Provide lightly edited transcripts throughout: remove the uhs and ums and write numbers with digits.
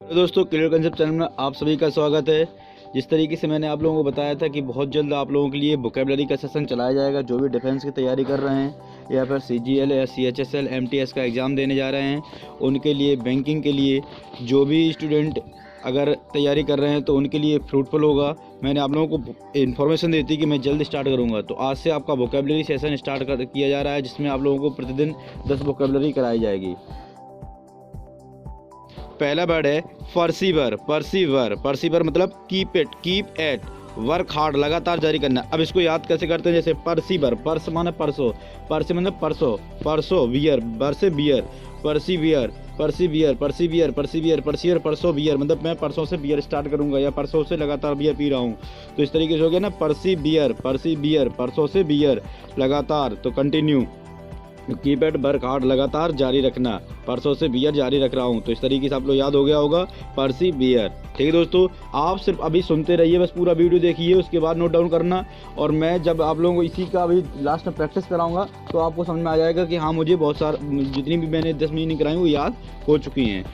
Hello दोस्तों, clear concept channel में आप सभी का स्वागत है। जिस तरीके से मैंने आप लोगों को बताया था कि बहुत जल्द आप लोगों के लिए वोकैबुलरी का सेशन चलाया जाएगा। जो भी डिफेंस की तैयारी कर रहे हैं या फिर CGL या CHSL MTS का एग्ज़ाम देने जा रहे हैं, उनके लिए, बैंकिंग के लिए, जो भी स्टूडेंट अगर तैयारी कर रहे हैं तो उनके लिए फ्रूटफुल होगा। मैंने आप लोगों को इन्फॉर्मेशन दी थी कि मैं जल्द स्टार्ट करूँगा, तो आज से आपका वोकैबुलरी सेशन स्टार्ट किया जा रहा है, जिसमें आप लोगों को प्रतिदिन 10 वोकैबुलरी कराई जाएगी। पहला वर्ड है परसीवर। परसीवर मतलब कीप एट, वर्क हार्ड, लगातार जारी करना। अब इसको याद कैसे करते हैं? जैसे परसीवर, पर्स माने परसों, परसे मतलब परसों वियर, बरसे बियर, परसीवियर, परसों बियर मतलब मैं परसों से बियर स्टार्ट करूंगा या परसों से लगातार बियर पी रहा हूँ। तो इस तरीके से हो गया ना, परसीवियर, परसों से बियर, लगातार, तो continue. Keep at, work hard, लगातार जारी रखना, परसों से बियर जारी रख रहा हूँ। तो इस तरीके से आप लोग याद हो गया होगा परसी बियर। ठीक है दोस्तों, आप सिर्फ अभी सुनते रहिए, बस पूरा वीडियो देखिए, उसके बाद नोट डाउन करना। और मैं जब आप लोगों को इसी का अभी लास्ट में प्रैक्टिस कराऊंगा तो आपको समझ में आ जाएगा कि हाँ, मुझे बहुत सारा, जितनी भी मैंने 10 मीनिंग कराई वो याद हो चुकी हैं।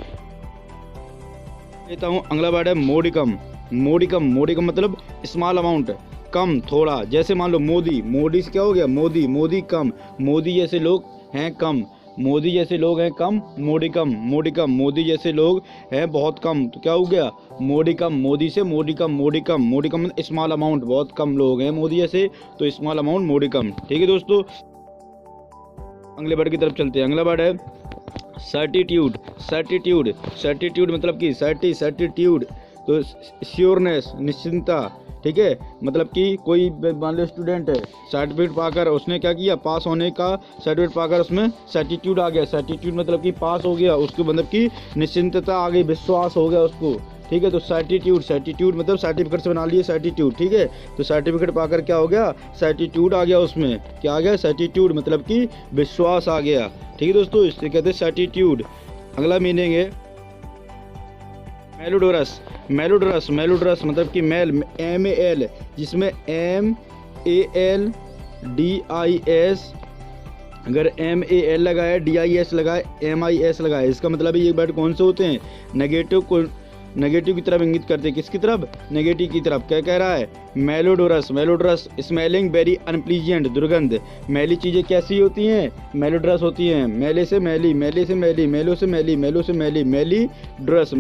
लेता हूँ अगला वर्ड है मोडिकम। मोडिकम मतलब स्मॉल अमाउंट, कम, थोड़ा। जैसे मान लो मोदी से क्या हो गया? मोदी कम, मोदी जैसे लोग हैं कम, मोदी जैसे लोग हैं कम, मोडिकम। मोदी जैसे लोग हैं बहुत कम, तो क्या हो गया? मोडिकम। मोदी से मोडिकम मतलब स्मॉल अमाउंट, बहुत कम लोग हैं मोदी जैसे, तो स्मॉल अमाउंट, मोडिकम। ठीक है दोस्तों, अगले वर्ड की तरफ चलते हैं। अगला वर्ड है सर्टिट्यूड मतलब कि सर्टिट्यूड, तो श्योरनेस, निश्चिंता। ठीक है, मतलब कि कोई मान लो स्टूडेंट है, सर्टिफिकेट पाकर उसने क्या किया, पास होने का सर्टिफिकेट पाकर उसमें सर्टिट्यूड आ गया। सर्टिट्यूड मतलब कि पास हो गया, उसको मतलब कि निश्चिंतता आ गई, विश्वास हो गया उसको। ठीक है, तो सर्टिट्यूड मतलब सर्टिफिकेट से बना लिए सर्टिट्यूड। ठीक है, तो सर्टिफिकेट पाकर क्या हो गया? सर्टिट्यूड आ गया, उसमें क्या आ गया? सर्टिट्यूड मतलब कि विश्वास आ गया। ठीक है दोस्तों, इससे कहते हैं सर्टिट्यूड। अगला मीनिंग है मेलोडोरस मतलब कि मेल, MAL, जिसमें MALDIS, अगर MAL लगाए, DIS लगाए, MIS लगाए, इसका मतलब ये वर्ड कौन से होते हैं? नेगेटिव की तरफ इंगित करते हैं। किसकी तरफ? नेगेटिव की तरफ। क्या कह रहा है? मेलोडोरस स्मेलिंग वेरी अनप्लीजेंट, दुर्गंध। मैली चीज़ें कैसी होती हैं? मेलोडोरस होती हैं। मेले से मैली, मेलो से मैली,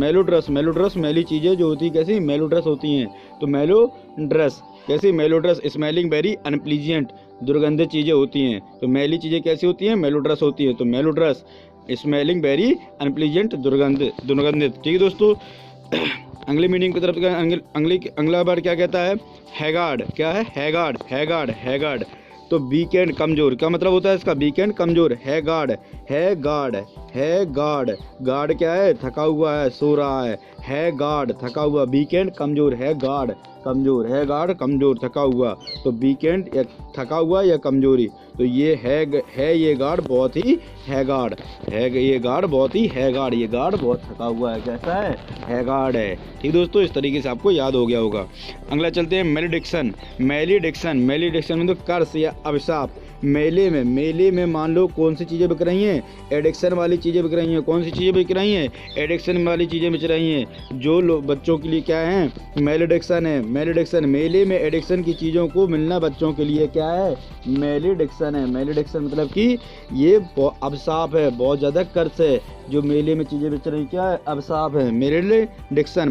मेलोडोरस मैली चीज़ें जो होती है कैसी? मेलोडोरस होती हैं। तो मेलोडोरस कैसी? मेलोडोरस स्मेलिंग वेरी अनप्लीजेंट, दुर्गंधित चीज़ें होती हैं। तो मैली चीज़ें कैसी होती हैं? मेलोडोरस होती हैं। तो मेलोडोरस स्मेलिंग वेरी अनप्लीजेंट, दुर्गंधित। ठीक है दोस्तों, अगली मीनिंग की तरफ अगला वर्ड क्या कहता है? हैगार्ड। क्या है? हैगार्ड। तो वीकेंड, कमजोर। क्या मतलब होता है इसका? वीकेंड, कमजोर। हैगार्ड गार्ड क्या है? थका हुआ है, सो रहा है। है गार्ड, थका हुआ। वीकेंड, कमजोर। है गार्ड, कमजोर। है गार्ड, कमजोर, थका हुआ। तो वीकेंड या थका हुआ या कमजोरी। तो ये है ये गार्ड बहुत ही है गार्ड, ये गार्ड बहुत ही है गार्ड, ये गार्ड बहुत थका हुआ है। कैसा है गार्ड है। ठीक दोस्तों, इस तरीके से आपको याद हो गया होगा। अगला चलते हैं मेलिडिक्शन में तो कर्स या अभिशाप। मेले में मान लो कौन सी चीज़ें बिक रही हैं? एडिक्शन वाली चीज़ें बिक रही हैं। कौन सी चीज़ें बिक रही हैं? एडिक्शन वाली चीज़ें बिक रही हैं। जो लोग बच्चों के लिए क्या है? मेलिडिक्शन है। मेले में एडिक्शन की चीज़ों को मिलना बच्चों के लिए क्या है? मेलिडिक्शन है। मेलिडिक्शन मतलब कि ये अभिशाप है, बहुत ज़्यादा कर्स है। जो मेले में चीज़ें बिक रही क्या है? अभिशाप है। मेलिडिक्शन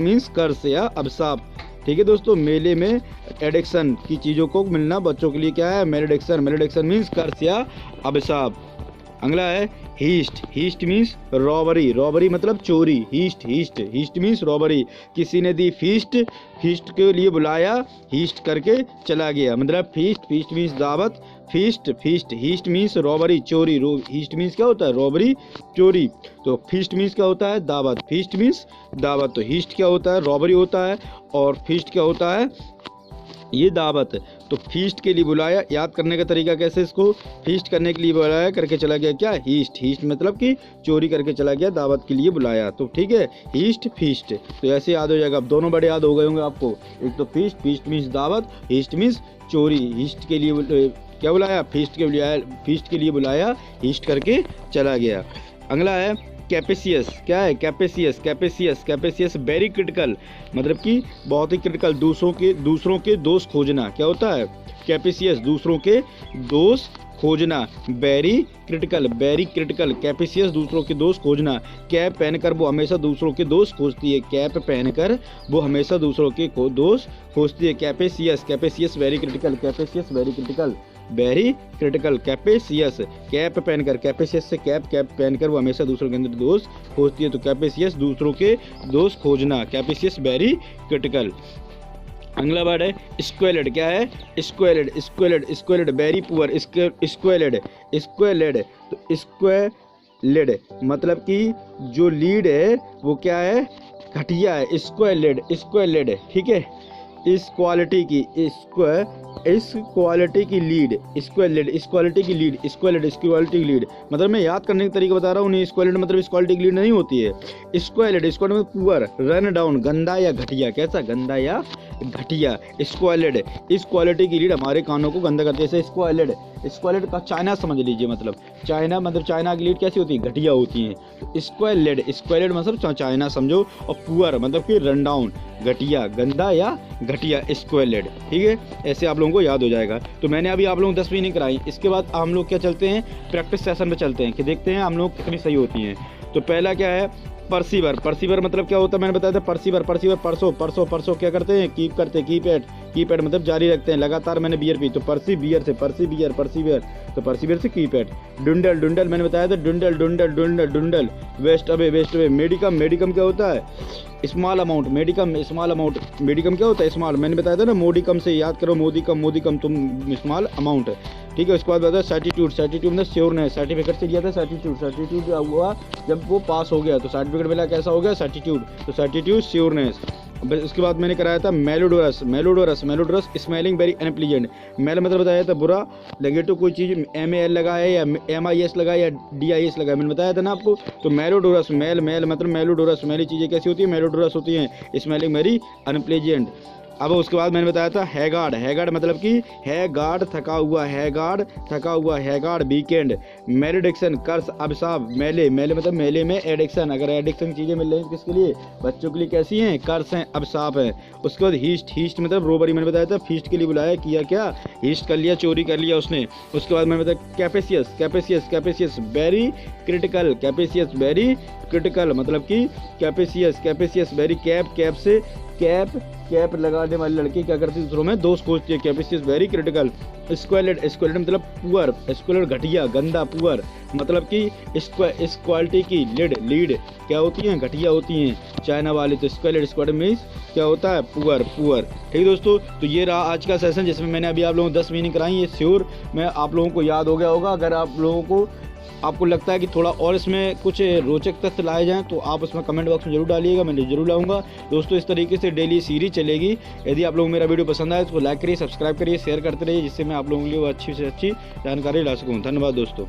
मीन्स कर्स या अभिशाप। ठीक है दोस्तों, मेले में एडिक्शन की चीज़ों को मिलना बच्चों के लिए क्या है? मेलिडिक्शन मीन्स कर्स या अभिशाप। अगला है हीस्ट मीन्स रॉबरी मतलब चोरी। Heist means robbery. किसी ने दी फीस्ट के लिए बुलाया, हीस्ट करके चला गया, मतलब फीस्ट मीन्स दावत, हीस्ट मीन्स रॉबरी, चोरी। हीस्ट मीन्स क्या होता है? रॉबरी, चोरी। तो फीस्ट मीन्स क्या होता है? दावत। फीस्ट मीन्स दावत। तो हीस्ट क्या होता है? रॉबरी होता है। और फीस्ट क्या होता है? ये दावत। तो फीस्ट के लिए बुलाया, याद करने का तरीका कैसे? इसको फीस्ट करने के लिए बुलाया करके चला गया, क्या? हीस्ट मतलब कि चोरी करके चला गया, दावत के लिए बुलाया। तो ठीक है, हीस्ट फीस्ट, तो ऐसे याद हो जाएगा। अब दोनों बड़े याद हो गए होंगे आपको। एक तो फीस्ट मीन्स दावत, हीस्ट मीन्स चोरी। हीस्ट के लिए क्या बुलाया? फीस्ट के लिए बुलाया, हीस्ट करके चला गया। अगला है कैपेसियस, क्या है कैपेसियस, कैपेसियस, कैपेसियस वेरी क्रिटिकल, मतलब कि बहुत ही क्रिटिकल, दूसरों के दोष खोजना, क्या होता है कैपेसियस, दूसरों के दोष खोजना, वेरी क्रिटिकल, वेरी क्रिटिकल, कैपेसियस दूसरों के दोष खोजना। कैप पहनकर वो हमेशा दूसरों के दोष खोजती है, कैप पहनकर वो हमेशा दूसरों के दोष खोजती है, capacious, capacious very critical, capacious very critical, very critical, capacious, cap पहनकर, कैपेसियस से कैप पहनकर वो हमेशा दूसरों के अंदर दोष खोजती है, तो कैपेसियस दूसरों के दोष खोजना, कैपेसियस वेरी क्रिटिकल। अगला वर्ड है स्क्वेलेड, क्या है स्क्वेलेड, स्क्वेलेड, स्क्वेलेड वेरी पुअर, स्क्वेलेड, स्क्वेलेड, तो स्क्वेलेड मतलब कि जो लीड है वो क्या है घटिया है, स्क्वेलेड, स्क्वेलेड, ठीक है, इस क्वालिटी की इस क्वालिटी की लीड, स्क्वेलेड, इस क्वालिटी की लीड, स्क्वेलेड, इस क्वालिटी की लीड, मतलब मैं याद करने का तरीका बता रहा हूँ, नहीं स्क्वेलेड मतलब इस क्वालिटी की लीड नहीं होती है, स्क्वेलेड, स्क्वेलेड मतलब पुअर, रन डाउन, गंदा या घटिया, कैसा गंदा या घटिया, स्क्वेलेड, इस क्वालिटी की लीड हमारे कानों को गंदा करती है, जैसे स्क्वेलेड, स्क्वेलेड का चाइना समझ लीजिए, मतलब चाइना की लीड कैसी होती है घटिया होती है, तो स्क्वेलेड, स्क्वेलेड मतलब चाइना समझो, और पुअर मतलब कि रन डाउन, घटिया, गंदा या घटिया, स्क्वेलेड, ठीक है, ऐसे आप लोगों को याद हो जाएगा। तो मैंने अभी आप लोगों को 10 मीनिंग कराई, इसके बाद हम लोग क्या चलते हैं प्रैक्टिस सेशन पे चलते हैं कि देखते हैं हम लोग कितनी सही होती हैं। तो पहला क्या है परसीवर, परसीवर मतलब क्या होता है मैंने बताया था, परसीवर, परसीवर परसों, परसों, परसों क्या करते हैं कीप करते हैं, कीपैड मतलब जारी रखते हैं, लगातार मैंने बियर पी, तो परसीवियर से परसीवियर, परसीवियर, तो परसीवियर से कीपैड। डुंडल, डुंडल मैंने बताया था, dwindle, dwindle, dwindle, dwindle, waste away, waste away. Modicum, modicum क्या होता है small amount, modicum small amount, modicum क्या होता है स्मॉल, मैंने बताया था ना मोडिकम से याद करो, मोदिकम, मोदिकम तुम स्मॉल अमाउंट, ठीक है। उसके बाद बताया सर्टिट्यूड, सर्टिट्यूड मतलब श्योरनेस, सर्टिफिकेट से लिया था सर्टिट्यूड, सर्टिट्यूड हुआ जब वो पास हो गया तो सर्टिफिकेट मिला, कैसा हो गया सर्टिट्यूड, तो सर्टिट्यूड श्योरनेस। उसके बाद मैंने कराया था मेलोडोरस, मेलोडोरस, मेलोडोरस स्मेलिंग वेरी अनप्लीजेंट, मेल मतलब बताया था बुरा, नेगेटिव कोई चीज़ MAL लगा है या MIS लगा है या DIS लगा है, मैंने बताया था ना आपको। तो मेलोडोरस, मेल मतलब मेलोडोरस, मेली चीज़ें कैसी होती है मेलोडोरस होती हैं, स्मेलिंग वेरी अनप्लीजेंट। अब उसके बाद मैंने बताया था हैगार्ड, हैगार्ड मतलब कि हैगार्ड थका हुआ, हैगार्ड थका हुआ, हैगार्ड वीकेंड। मेलेडिक्शन कर्स अभिशाप, मेले, मेले मतलब मेले में एडिक्शन, अगर एडिक्शन चीज़ें मिल रही हैं किसके लिए बच्चों के लिए कैसी हैं कर्स हैं अभिशाप है। उसके बाद हीस्ट, हीस्ट मतलब रोबरी, मैंने बताया था फीस्ट के लिए बुलाया, किया क्या हीस्ट कर लिया, चोरी कर लिया उसने। उसके बाद मैंने बताया कैपेसियस, कैपेसियस, capacious very critical, capacious very critical मतलब कि कैपेसियस, कैपेसियस वेरी, कैप, कैप से कैप लगाने वाली लड़की क्या करती है दूसरों में दोस्त खोजती है, कैपेसियस वेरी क्रिटिकल। स्क्वेलेड, स्क्वेलेड मतलब पुअर, स्क्वेलेड घटिया, गंदा, पुअर मतलब कि इस क्वालिटी की लीड क्या होती हैं घटिया होती हैं चाइना वाली, तो स्क्वेलेड, स्क्वेलेड मीन्स क्या होता है पुअर, पुअर, ठीक है दोस्तों। तो ये रहा आज का सेशन जिसमें मैंने अभी आप लोगों को 10 मीनिंग कराई, ये श्योर मैं आप लोगों को याद हो गया होगा। अगर आप लोगों को आपको लगता है कि थोड़ा और इसमें कुछ रोचक तथ्य लाए जाएं तो आप उसमें कमेंट बॉक्स में जरूर डालिएगा, मैं जरूर लाऊंगा दोस्तों। इस तरीके से डेली सीरीज चलेगी। यदि आप लोगों को मेरा वीडियो पसंद आए तो लाइक करिए, सब्सक्राइब करिए, शेयर करते रहिए, जिससे मैं आप लोगों के लिए वो अच्छी से अच्छी जानकारी ला सकूँ। धन्यवाद दोस्तों।